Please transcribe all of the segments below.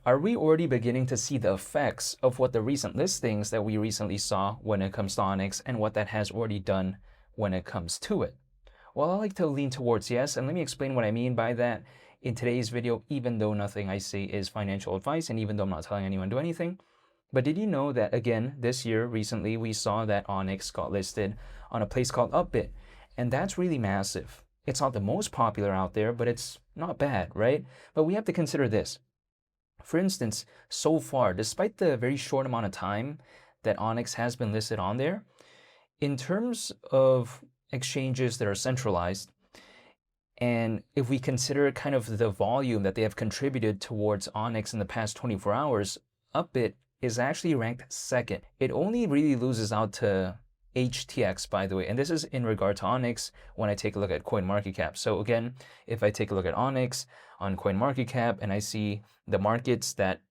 are we already beginning to see the effects of what the recent listings that we recently saw when it comes to Onyx and what that has already done when it comes to it? Well, I like to lean towards yes, and let me explain what I mean by that in today's video, even though nothing I say is financial advice and even though I'm not telling anyone to do anything. But did you know that, again, this year, recently, we saw that Onyx got listed on a place called Upbit, and that's really massive. It's not the most popular out there, but it's not bad, right? But we have to consider this. For instance, so far, despite the very short amount of time that Onyx has been listed on there, in terms of exchanges that are centralized, and if we consider kind of the volume that they have contributed towards Onyx in the past 24 hours, Upbit is actually ranked second. It only really loses out to HTX, by the way, and this is in regard to Onyx when I take a look at CoinMarketCap. So again, if I take a look at Onyx on CoinMarketCap and I see the markets that,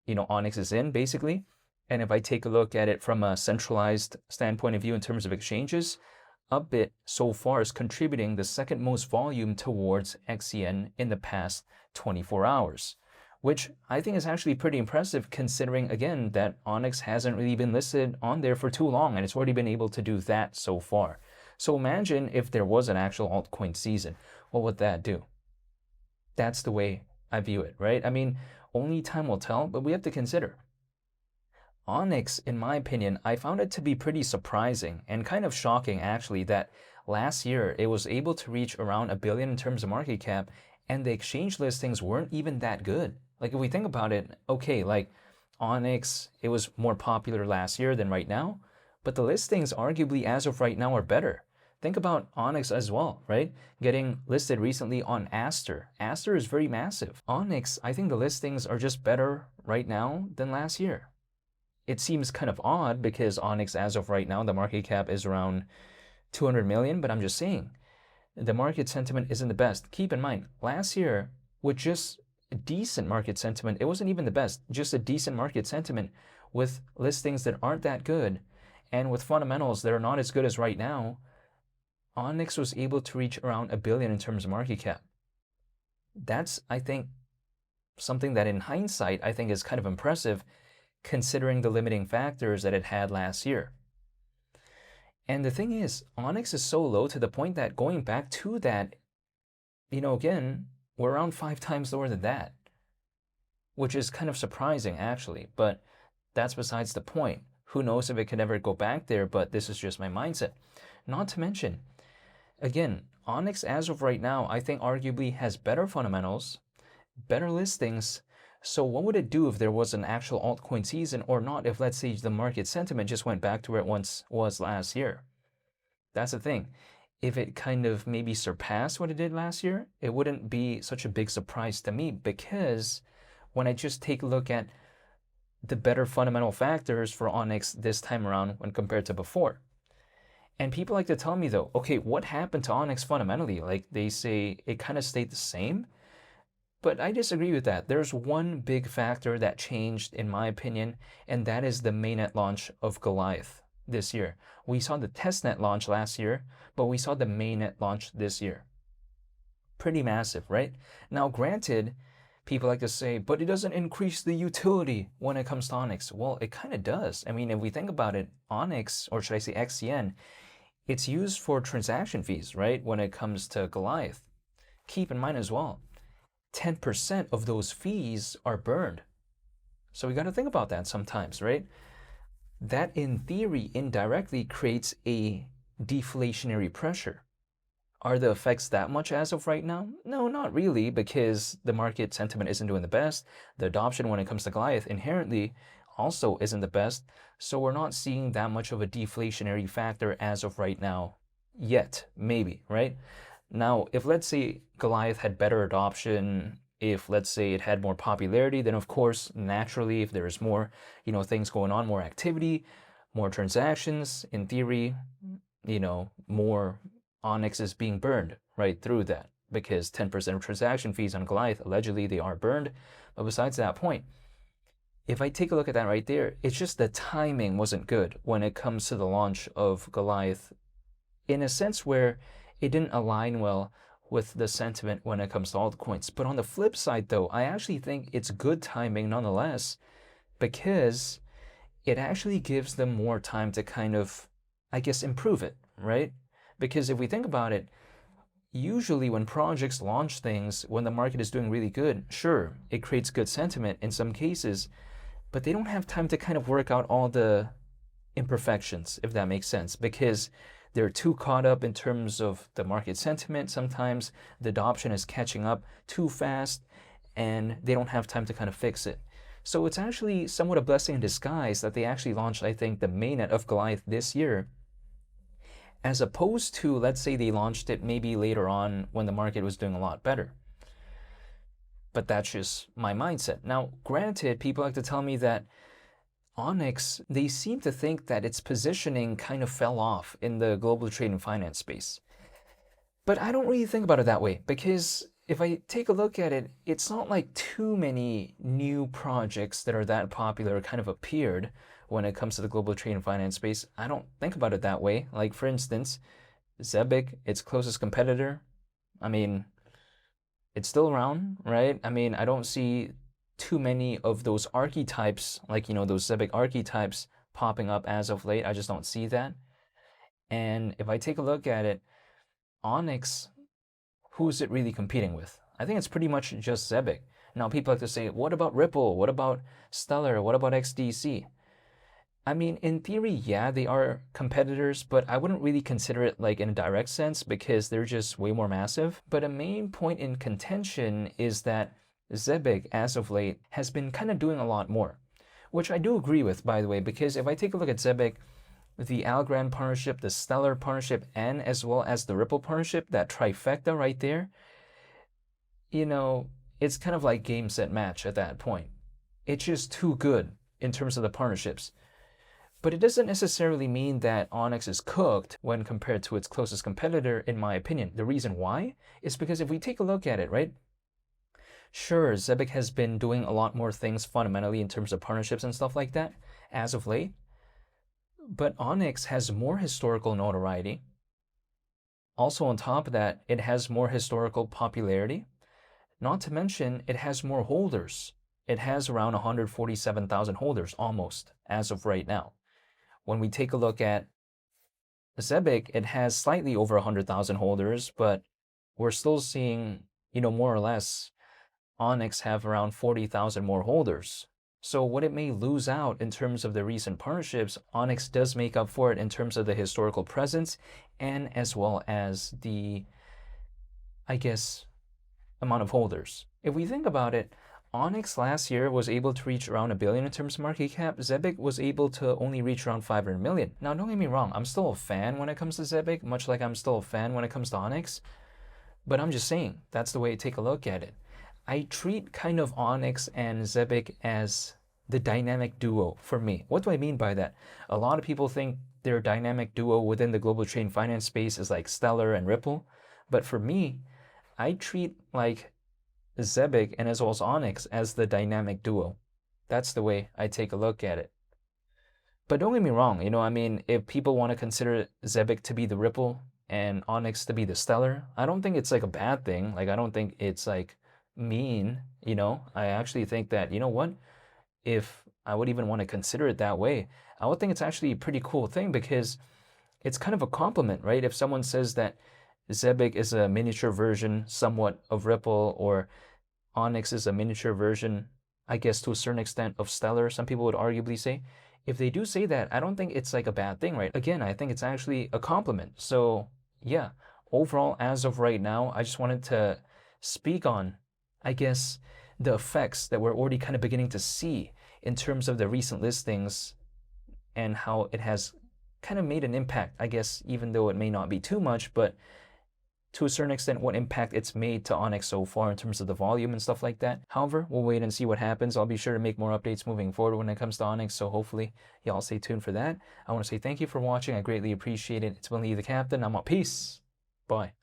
Onyx is in, basically, and if I take a look at it from a centralized standpoint of view in terms of exchanges, Upbit so far is contributing the second most volume towards XCN in the past 24 hours, which I think is actually pretty impressive considering, again, that Onyx hasn't really been listed on there for too long and it's already been able to do that so far. So imagine if there was an actual altcoin season, what would that do? That's the way I view it, right? I mean, only time will tell, but we have to consider. Onyx, in my opinion, I found it to be pretty surprising and kind of shocking actually that last year it was able to reach around $1 billion in terms of market cap and the exchange listings weren't even that good. Like if we think about it, okay, like Onyx, it was more popular last year than right now, but the listings arguably as of right now are better. Think about Onyx as well, right? Getting listed recently on Aster. Aster is very massive. Onyx, I think the listings are just better right now than last year. It seems kind of odd because Onyx as of right now, the market cap is around 200 million, but I'm just saying, the market sentiment isn't the best. Keep in mind, last year, with just a decent market sentiment, it wasn't even the best, just a decent market sentiment with listings that aren't that good and with fundamentals that are not as good as right now, Onyx was able to reach around $1 billion in terms of market cap. That's, I think, something that in hindsight, I think is kind of impressive considering the limiting factors that it had last year. And the thing is, Onyx is so low to the point that going back to that, again, we're around 5 times lower than that, which is kind of surprising actually, but that's besides the point. Who knows if it could ever go back there, but this is just my mindset. Not to mention, again, Onyx as of right now, I think arguably has better fundamentals, better listings. So what would it do if there was an actual altcoin season or not if, let's say, the market sentiment just went back to where it once was last year? That's the thing. If it kind of maybe surpassed what it did last year, it wouldn't be such a big surprise to me because when I just take a look at the better fundamental factors for Onyx this time around when compared to before. And people like to tell me though, okay, what happened to Onyx fundamentally? Like they say it kind of stayed the same. But I disagree with that. There's one big factor that changed, in my opinion, and that is the mainnet launch of Goliath this year. We saw the testnet launch last year, but we saw the mainnet launch this year. Pretty massive, right? Now, granted, people like to say, but it doesn't increase the utility when it comes to Onyx. Well, it kind of does. I mean, if we think about it, Onyx, or should I say XCN, it's used for transaction fees, right? When it comes to Goliath. Keep in mind as well, 10% of those fees are burned. So we got to think about that sometimes, right? That in theory indirectly creates a deflationary pressure. Are the effects that much as of right now? No, not really, because the market sentiment isn't doing the best. The adoption when it comes to Goliath inherently also isn't the best. So we're not seeing that much of a deflationary factor as of right now yet, maybe, right? Now, if let's say Goliath had better adoption, if let's say it had more popularity, then of course, naturally, if there's more, things going on, more activity, more transactions, in theory, more Onyx is being burned right through that because 10% of transaction fees on Goliath, allegedly they are burned. But besides that point, if I take a look at that right there, it's just the timing wasn't good when it comes to the launch of Goliath in a sense where it didn't align well with the sentiment when it comes to altcoins. But on the flip side, though, I actually think it's good timing nonetheless, because it actually gives them more time to kind of, I guess, improve it, right? Because if we think about it, usually when projects launch things, when the market is doing really good, sure, it creates good sentiment in some cases, but they don't have time to kind of work out all the imperfections, if that makes sense, because they're too caught up in terms of the market sentiment. Sometimes the adoption is catching up too fast and they don't have time to kind of fix it. So it's actually somewhat a blessing in disguise that they actually launched, I think, the mainnet of Goliath this year, as opposed to, let's say, they launched it maybe later on when the market was doing a lot better. But that's just my mindset. Now, granted, people like to tell me that Onyx, they seem to think that its positioning kind of fell off in the global trade and finance space. But I don't really think about it that way, because if I take a look at it, it's not like too many new projects that are that popular kind of appeared when it comes to the global trade and finance space. I don't think about it that way. Like, for instance, Zebic, its closest competitor, I mean, it's still around, right? I mean, I don't see too many of those archetypes, like, those Zebic archetypes popping up as of late. I just don't see that. And if I take a look at it, Onyx, who is it really competing with? I think it's pretty much just Zebic. Now, people like to say, what about Ripple? What about Stellar? What about XDC? I mean, in theory, yeah, they are competitors, but I wouldn't really consider it like in a direct sense because they're just way more massive. But a main point in contention is that Zebic, as of late, has been kind of doing a lot more, which I do agree with, by the way, because if I take a look at Zebic, the Algorand partnership, the Stellar partnership, and as well as the Ripple partnership, that trifecta right there, it's kind of like game, set, match at that point. It's just too good in terms of the partnerships. But it doesn't necessarily mean that Onyx is cooked when compared to its closest competitor, in my opinion. The reason why is because if we take a look at it, right? Sure, Zebic has been doing a lot more things fundamentally in terms of partnerships and stuff like that as of late. But Onyx has more historical notoriety. Also, on top of that, it has more historical popularity. Not to mention, it has more holders. It has around 147,000 holders almost as of right now. When we take a look at Zebic, it has slightly over 100,000 holders, but we're still seeing, more or less, Onyx have around 40,000 more holders. So what it may lose out in terms of the recent partnerships, Onyx does make up for it in terms of the historical presence and as well as the, I guess, amount of holders. If we think about it, Onyx last year was able to reach around $1 billion in terms of market cap. Zebic was able to only reach around 500 million. Now, don't get me wrong, I'm still a fan when it comes to Zebic, much like I'm still a fan when it comes to Onyx. But I'm just saying, that's the way to take a look at it. I treat kind of Onyx and Zebic as the dynamic duo for me. What do I mean by that? A lot of people think their dynamic duo within the global trade and finance space is like Stellar and Ripple. But for me, I treat like Zebic and as well as Onyx as the dynamic duo. That's the way I take a look at it. But don't get me wrong, if people want to consider Zebic to be the Ripple and Onyx to be the Stellar, I don't think it's like a bad thing. Like, I don't think it's like mean, I actually think that, if I would even want to consider it that way, I would think it's actually a pretty cool thing because it's kind of a compliment, right? If someone says that Zebic is a miniature version somewhat of Ripple, or Onyx is a miniature version, I guess to a certain extent, of Stellar, some people would arguably say. If they do say that, I don't think it's like a bad thing, right? Again, I think it's actually a compliment. So yeah, overall, as of right now, I just wanted to speak on, I guess, the effects that we're already kind of beginning to see in terms of the recent listings and how it has kind of made an impact, I guess, even though it may not be too much, but to a certain extent, what impact it's made to Onyx so far in terms of the volume and stuff like that. However, we'll wait and see what happens. I'll be sure to make more updates moving forward when it comes to Onyx, so hopefully y'all stay tuned for that. I want to say thank you for watching. I greatly appreciate it. It's been Lee the Captain. I'm out. Peace. Bye.